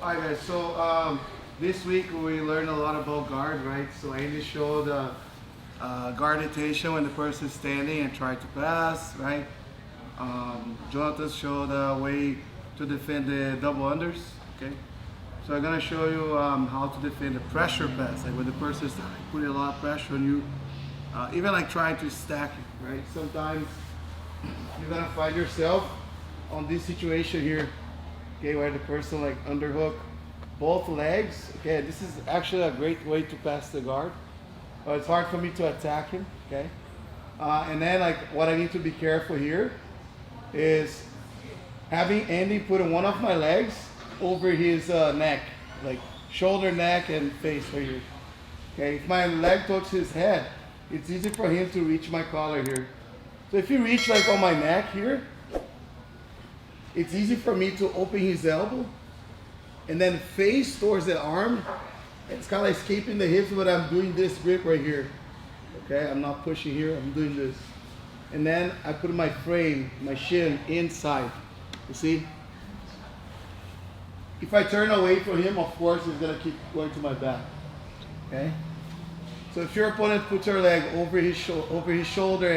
Alright guys, so this week we learned a lot about guard, right? So Andy showed guard rotation when the person is standing and try to pass, right? Jonathan showed a way to defend the double unders, okay? So I'm gonna show you how to defend the pressure pass, like when the person is putting a lot of pressure on you, even like trying to stack it, right? Sometimes you're gonna find yourself on this situation here, okay, where the person like underhook both legs. Okay, this is actually a great way to pass the guard. It's hard for me to attack him, okay? And then like what I need to be careful here is having Andy putting one of my legs over his neck, like shoulder, neck, and face right here. Okay, if my leg touches his head, it's easy for him to reach my collar here. So if you reach like on my neck here, it's easy for me to open his elbow and then face towards the arm. It's kind of like escaping the hips, but I'm doing this grip right here. Okay, I'm not pushing here, I'm doing this. And then I put my frame, my shin inside. You see? If I turn away from him, of course, he's gonna keep going to my back. Okay? So if your opponent puts her leg over his shoulder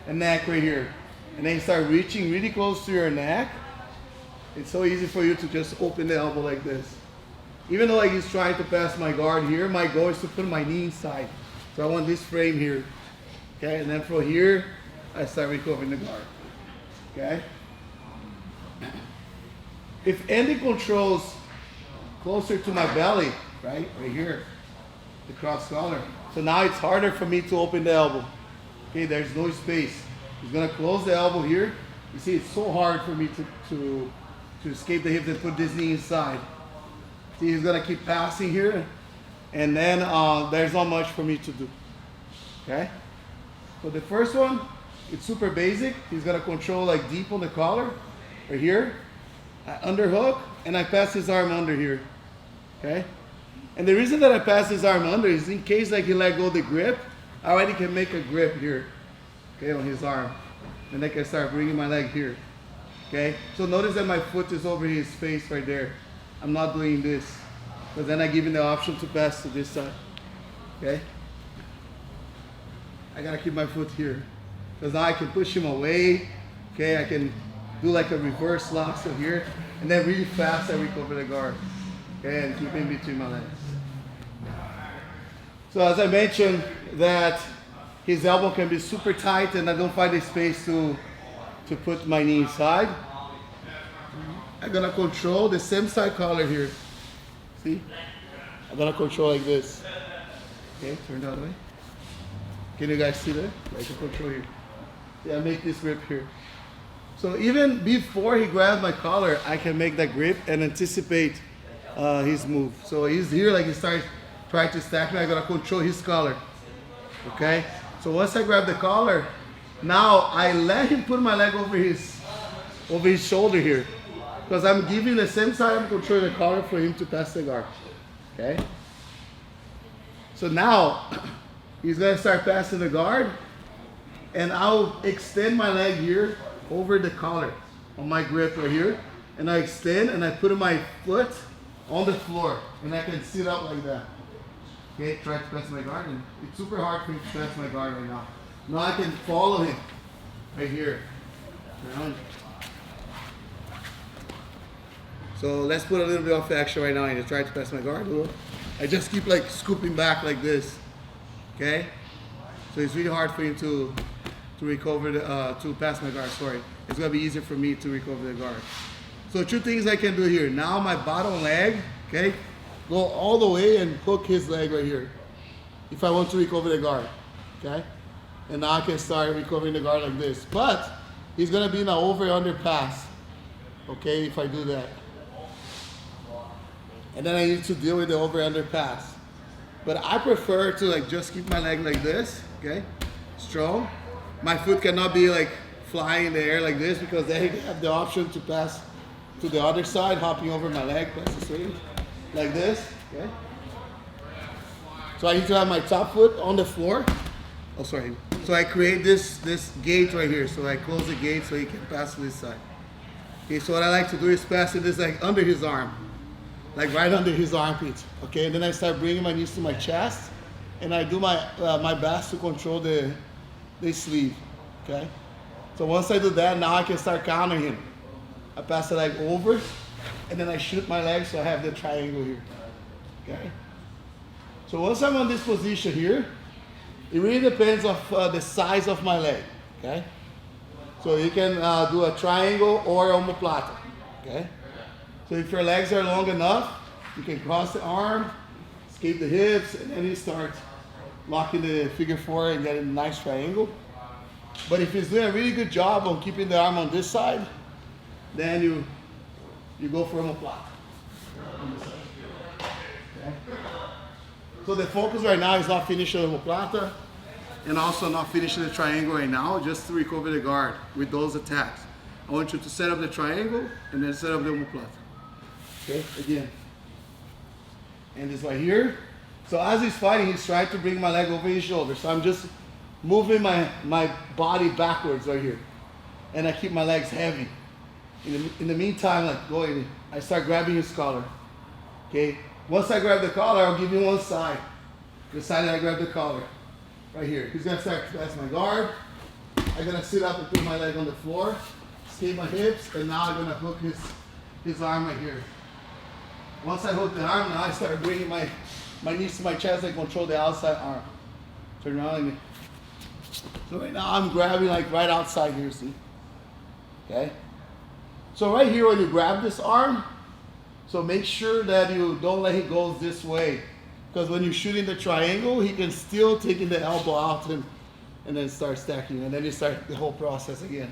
and neck right here, and then you start reaching really close to your neck, it's so easy for you to just open the elbow like this. Even though like he's trying to pass my guard here, my goal is to put my knee inside. So I want this frame here. Okay, and then from here, I start recovering the guard. Okay? If Andy controls closer to my belly, right here, the cross collar. So now it's harder for me to open the elbow. Okay, there's no space. He's gonna close the elbow here. You see, it's so hard for me to escape the hips and put this knee inside. See, he's gonna keep passing here, and then there's not much for me to do. Okay? So the first one, it's super basic. He's gonna control like deep on the collar, right here. I underhook, and I pass his arm under here. Okay? And the reason that I pass his arm under is in case like he let go the grip, I already can make a grip here, okay, on his arm. And I can start bringing my leg here. Okay? So notice that my foot is over his face right there. I'm not doing this, because then I give him the option to pass to this side. Okay? I gotta keep my foot here, because now I can push him away. Okay, I can do like a reverse lasso here, and then really fast I recover the guard. Okay, and keep in between my legs. So as I mentioned, that his elbow can be super tight, and I don't find the space to put my knee inside. I'm gonna control the same side collar here. See? I'm gonna control like this. Okay, turn the other way. Can you guys see that? I can control here. Yeah, make this grip here. So even before he grabs my collar, I can make that grip and anticipate his move. So he's here, like he starts trying to stack me, I gotta control his collar. Okay? So once I grab the collar, now I let him put my leg over his shoulder here. Because I'm giving the same side I'm controlling the collar for him to pass the guard. Okay? So now he's gonna start passing the guard, and I'll extend my leg here over the collar on my grip right here, and I extend and I put my foot on the floor, and I can sit up like that. Okay, try to pass my guard, and it's super hard for me to pass my guard right now. Now I can follow him right here. Around. So let's put a little bit of action right now and try to pass my guard. Look. I just keep like scooping back like this. Okay? So it's really hard for him to recover to pass my guard, sorry. It's gonna be easier for me to recover the guard. So two things I can do here. Now my bottom leg, okay, go all the way and hook his leg right here. If I want to recover the guard, okay? And now I can start recovering the guard like this. But he's gonna be in an over-under pass, okay, if I do that. And then I need to deal with the over-under pass. But I prefer to like just keep my leg like this, okay? Strong. My foot cannot be like flying in the air like this, because then I have the option to pass to the other side, hopping over my leg, pass the swing, like this, okay? So I need to have my top foot on the floor. Oh, sorry. So I create this gate right here. So I close the gate so he can pass to this side. Okay, so what I like to do is pass it this like under his arm. like right under his armpits, okay? And then I start bringing my knees to my chest, and I do my my best to control the sleeve, okay? So once I do that, now I can start countering him. I pass the leg over, and then I shoot my leg so I have the triangle here, okay? So once I'm on this position here, it really depends on the size of my leg, okay? So you can do a triangle or omoplata, okay? So if your legs are long enough, you can cross the arm, escape the hips, and then you start locking the figure four and getting a nice triangle. But if he's doing a really good job on keeping the arm on this side, then you go for omoplata. Okay? So the focus right now is not finishing the omoplata and also not finishing the triangle right now, just to recover the guard with those attacks. I want you to set up the triangle and then set up the omoplata. Okay, again. And this right here. So as he's fighting, he's trying to bring my leg over his shoulder. So I'm just moving my body backwards right here. And I keep my legs heavy. In the meantime, like going, I start grabbing his collar. Okay? Once I grab the collar, I'll give him one side. The side that I grab the collar. Right here. He's gonna start, that's my guard. I'm gonna sit up and put my leg on the floor, escape my hips, and now I'm gonna hook his arm right here. Once I hook the arm, now I start bringing my knees to my chest and control the outside arm. Turn around. So right now I'm grabbing like right outside here, see? Okay? So right here when you grab this arm, so make sure that you don't let it go this way. Because when you're shooting the triangle, he can still take the elbow out and then start stacking. And then you start the whole process again.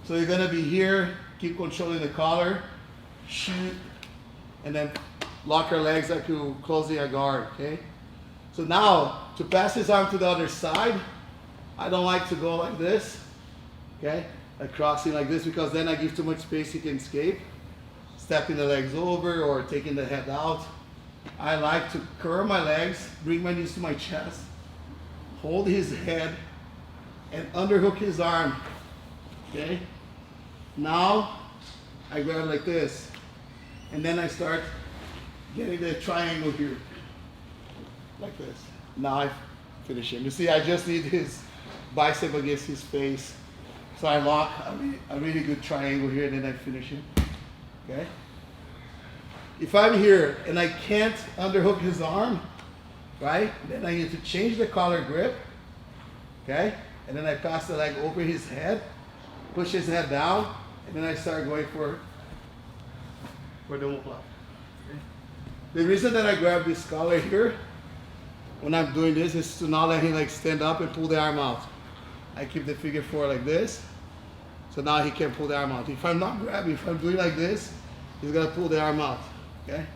So you're gonna be here, keep controlling the collar, shoot, and then lock your legs like you're closing your guard, okay? So now, to pass his arm to the other side, I don't like to go like this, okay? Like crossing like this, because then I give too much space, he can escape. Stepping the legs over or taking the head out. I like to curl my legs, bring my knees to my chest, hold his head, and underhook his arm, okay? Now, I grab like this, and then I start getting the triangle here, like this. Now I finish him. You see, I just need his bicep against his face. So I lock a really good triangle here, and then I finish him, okay? If I'm here and I can't underhook his arm, right, then I need to change the collar grip, okay? And then I pass the leg over his head, push his head down, and then I start going for the omoplata. Okay? The reason that I grab this collar here when I'm doing this is to not let him like stand up and pull the arm out. I keep the figure four like this, so now he can pull the arm out. If I'm not grabbing, if I'm doing like this, he's gonna pull the arm out, okay?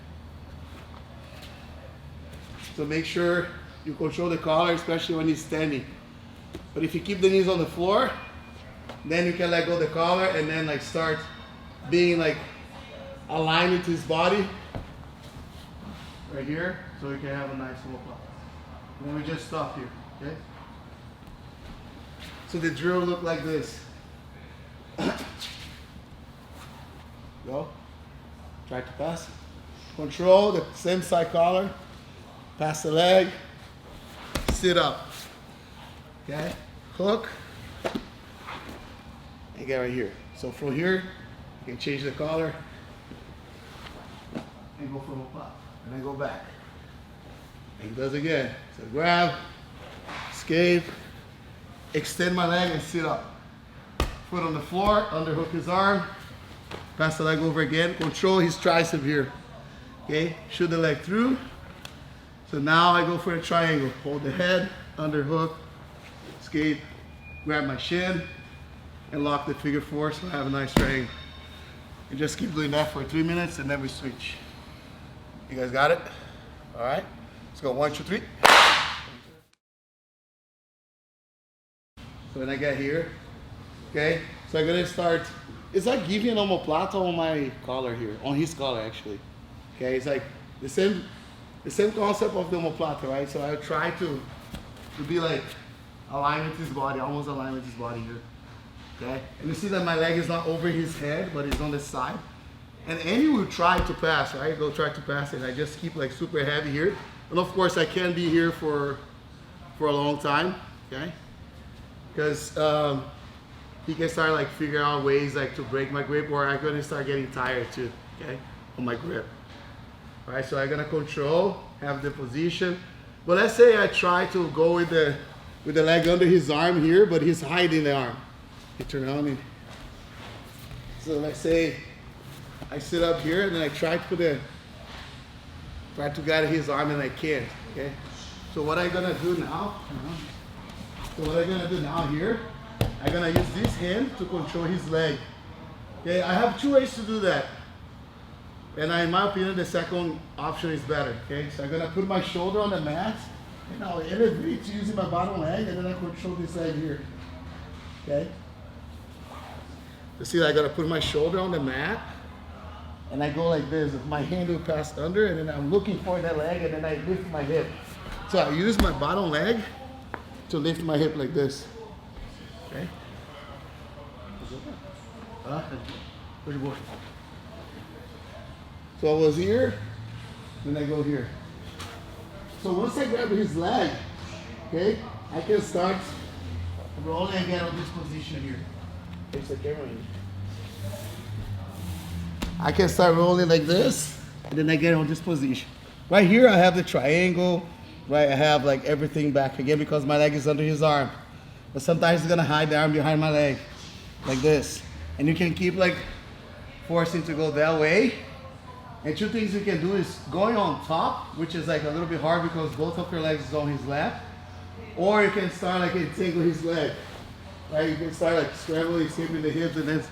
So make sure you control the collar, especially when he's standing. But if you keep the knees on the floor, then you can let go of the collar and then like start being like aligned with his body right here, so you can have a nice omoplata. Then we just stop here, okay? So the drill look like this. Go. Try to pass. Control the same side collar. Pass the leg. Sit up. Okay? Hook. And get right here. So from here, you can change the collar. And go for a pop. And then go back. And he does again. So grab. Escape. Extend my leg and sit up. Foot on the floor, underhook his arm, pass the leg over again, control his tricep here. Okay, shoot the leg through. So now I go for a triangle. Hold the head, underhook, escape, grab my shin, and lock the figure four so I have a nice triangle. And just keep doing that for 3 minutes and then we switch. You guys got it? All right, let's go 1, 2, 3. So when I get here, okay, so I'm gonna start, it's like giving an omoplata on my collar here, on his collar actually. Okay, it's like the same concept of the omoplata, right? So I try to be like aligned with his body, almost aligned with his body here. Okay, and you see that my leg is not over his head, but it's on the side. And Andy will try to pass, right? Go try to pass it. I just keep like super heavy here. And of course I can't be here for a long time, okay? Because he can start like figuring out ways like to break my grip, or I'm gonna start getting tired too, okay? On my grip. All right, so I'm gonna control, have the position. But let's say I try to go with the leg under his arm here, but he's hiding the arm. You turn on me. So let's say I sit up here and then I try to guide his arm and I can't, okay? So what I'm gonna do now, here, I'm gonna use this hand to control his leg. Okay, I have two ways to do that. And in my opinion, the second option is better, okay? So I'm gonna put my shoulder on the mat and I'll elevate using my bottom leg and then I control this leg here, okay? You see, I gotta put my shoulder on the mat and I go like this. My hand will pass under and then I'm looking for that leg and then I lift my hip. So I use my bottom leg to lift my hip like this, okay? Where'd you go? So I was here, then I go here. So once I grab his leg, okay, I can start rolling and get on this position here. Face the camera in. I can start rolling like this, and then I get on this position. Right here, I have the triangle, right? I have like everything back again because my leg is under his arm. But sometimes it's gonna hide the arm behind my leg, like this. And you can keep like forcing to go that way. And two things you can do is going on top, which is like a little bit hard because both of your legs is on his lap. Or you can start like entangle his leg. Right? You can start like scrambling, skipping the hips and then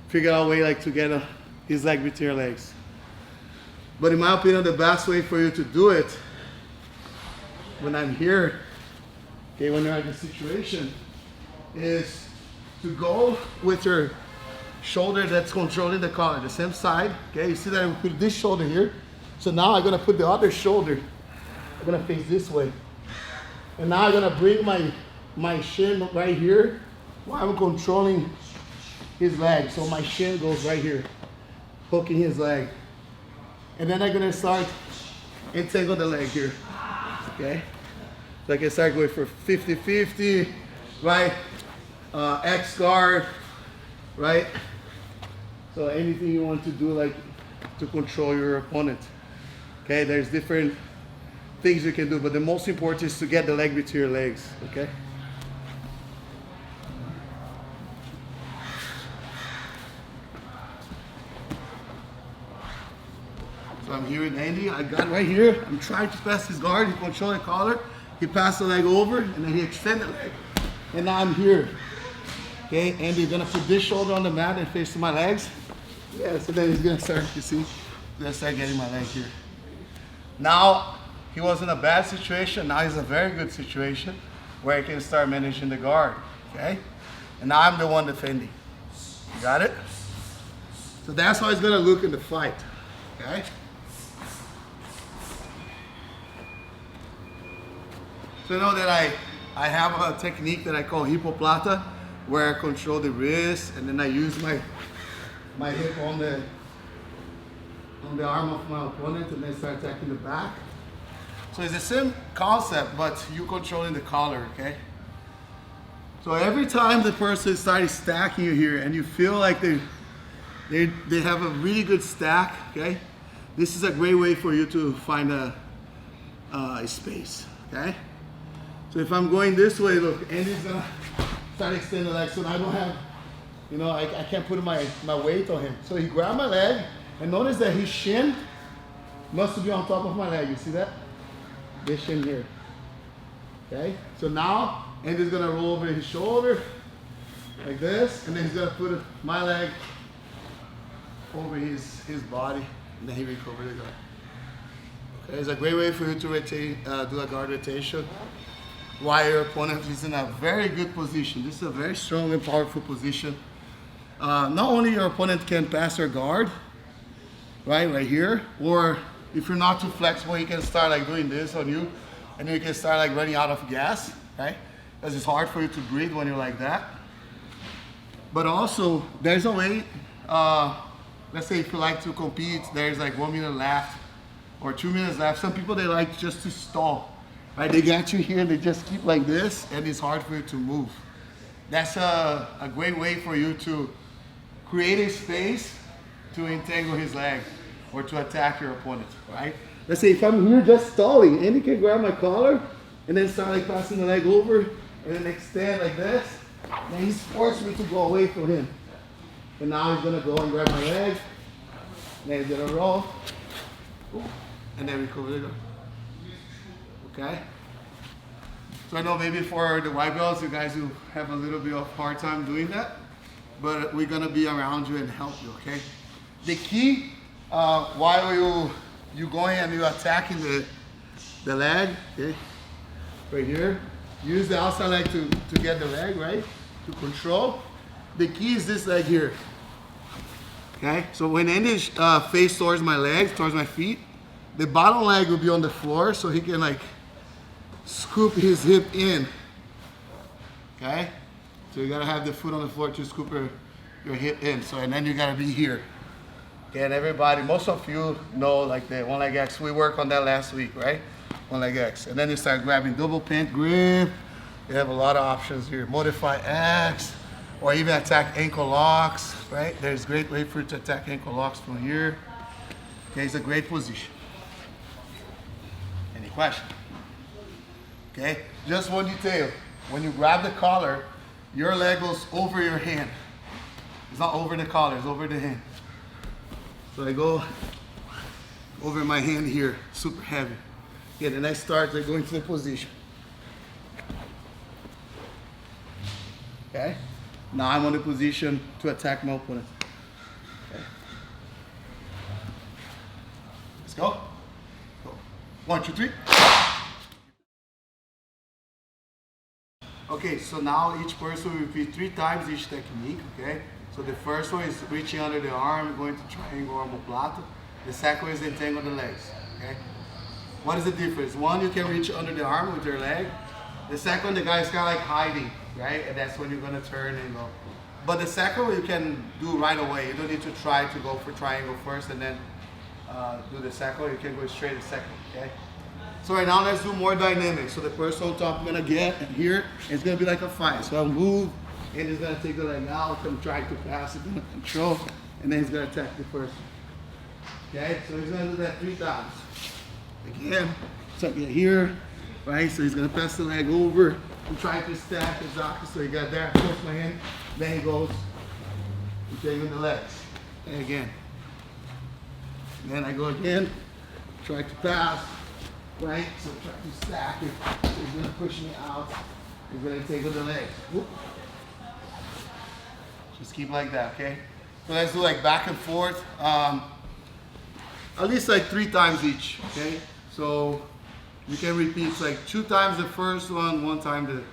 figure out a way like to get his leg between your legs. But in my opinion, the best way for you to do it when I'm here, okay, when you're in this situation, is to go with your shoulder that's controlling the collar, the same side, okay? You see that I put this shoulder here. So now I'm gonna put the other shoulder, I'm gonna face this way. And now I'm gonna bring my shin right here while I'm controlling his leg. So my shin goes right here, hooking his leg. And then I'm gonna start entangle the leg here, okay? So I can start going for 50-50, right? X guard, right? So anything you want to do like to control your opponent. Okay, there's different things you can do, but the most important is to get the leg between your legs, okay? So I'm here with Andy, I got right here, I'm trying to pass his guard, he controls the collar, he passed the leg over, and then he extended the leg. And now I'm here. Okay, Andy's gonna put this shoulder on the mat and face to my legs. Yeah, so then he's gonna start, you see, he's gonna start getting my leg here. Now, he was in a bad situation, now he's in a very good situation where he can start managing the guard, okay? And now I'm the one defending. You got it? So that's how it's gonna look in the fight, okay? So you know that I have a technique that I call Hipoplata, where I control the wrist and then I use my hip on the arm of my opponent and then start attacking the back. So it's the same concept, but you controlling the collar, okay? So every time the person starts stacking you here and you feel like they have a really good stack, okay? This is a great way for you to find a space, okay? So if I'm going this way, look, Andy's gonna start extending the leg, so I don't have, you know, I can't put my weight on him. So he grabbed my leg, and notice that his shin must be on top of my leg. You see that? This shin here. Okay? So now, Andy's gonna roll over his shoulder, like this, and then he's gonna put my leg over his body, and then he recover the guard. Okay, it's a great way for you to rotate, do a guard rotation while your opponent is in a very good position. This is a very strong and powerful position. Not only your opponent can pass your guard, right here, or if you're not too flexible, you can start like doing this on you, and you can start like running out of gas, right? Because it's hard for you to breathe when you're like that. But also, there's a way let's say if you like to compete, there's like 1 minute left or 2 minutes left. Some people, they like just to stall, right? They got you here, they just keep like this, and it's hard for you to move. That's a great way for you to create a space to entangle his leg or to attack your opponent, right? Let's say if I'm here just stalling, Andy can grab my collar and then start like passing the leg over and then extend like this. Then he's forced me to go away from him. And now he's gonna go and grab my leg. Then he's gonna roll. And then we cover the guard. Okay? So I know maybe for the white belts, you guys will have a little bit of hard time doing that, but we're gonna be around you and help you, okay? The key, while you going and you attacking the leg, okay? Right here, use the outside leg to get the leg, right? To control. The key is this leg here, okay? So when Andy face towards my legs, towards my feet, the bottom leg will be on the floor so he can like scoop his hip in, okay? So you gotta have the foot on the floor to scoop your hip in. So, and then you gotta be here. Okay, and everybody, most of you know like the one leg X. We worked on that last week, right? One leg X. And then you start grabbing double pant grip. You have a lot of options here. Modify X, or even attack ankle locks, right? There's a great way for you to attack ankle locks from here. Okay, it's a great position. Any question? Okay, just one detail. When you grab the collar, your leg goes over your hand. It's not over the collar, it's over the hand. So I go over my hand here, super heavy. Okay, then I start to go into the position. Okay, now I'm on the position to attack my opponent. Okay. Let's go. Go. 1, 2, 3. Okay, so now each person will repeat 3 times each technique, okay? So the first one is reaching under the arm, going to triangle or Hipoplata. The second one is entangle the legs, okay? What is the difference? One, you can reach under the arm with your leg. The second one, the guy is kind of like hiding, right? And that's when you're gonna turn and go. But the second one you can do right away. You don't need to try to go for triangle first and then do the second one. You can go straight to second, okay? So right now let's do more dynamic. So the person on top I'm gonna get here, it's gonna be like a fight. So I'll move, and he's gonna take the leg out, I'm trying to pass, he's gonna control, and then he's gonna attack the person. Okay, so he's gonna do that 3 times. Again, so get here, right? So he's gonna pass the leg over, I'm trying to stack exactly, so he got that, close my hand, then he goes, he's taking the legs. And again. Then I go again, try to pass. Right, so try to stack it. So he's gonna push me out. He's gonna take with the legs. Whoop. Just keep like that, okay? So let's do like back and forth. At least like 3 times each, okay? So you can repeat like 2 times the first one, 1 time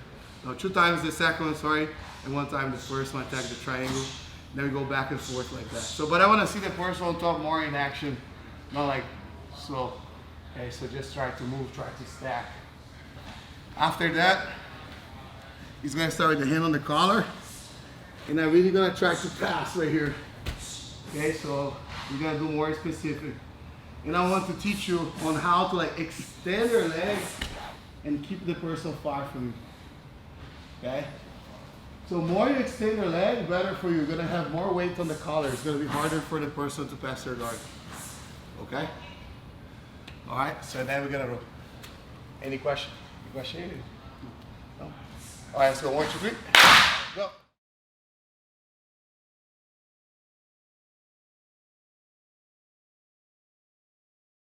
2 times the second one, sorry, and 1 time the first one, attack the triangle. Then we go back and forth like that. So, but I wanna see the person on top more in action, not like slow. Okay, so just try to move, try to stack. After that, he's gonna start with the hand on the collar, and I'm really gonna try to pass right here. Okay, so we're gonna do more specific. And I want to teach you on how to like extend your legs and keep the person far from you. Okay? So more you extend your leg, better for you. You're gonna have more weight on the collar. It's gonna be harder for the person to pass their guard. Okay? All right, so then we're gonna roll. Any question? Any question? No? All right, let's go 1, 2, 3. Go.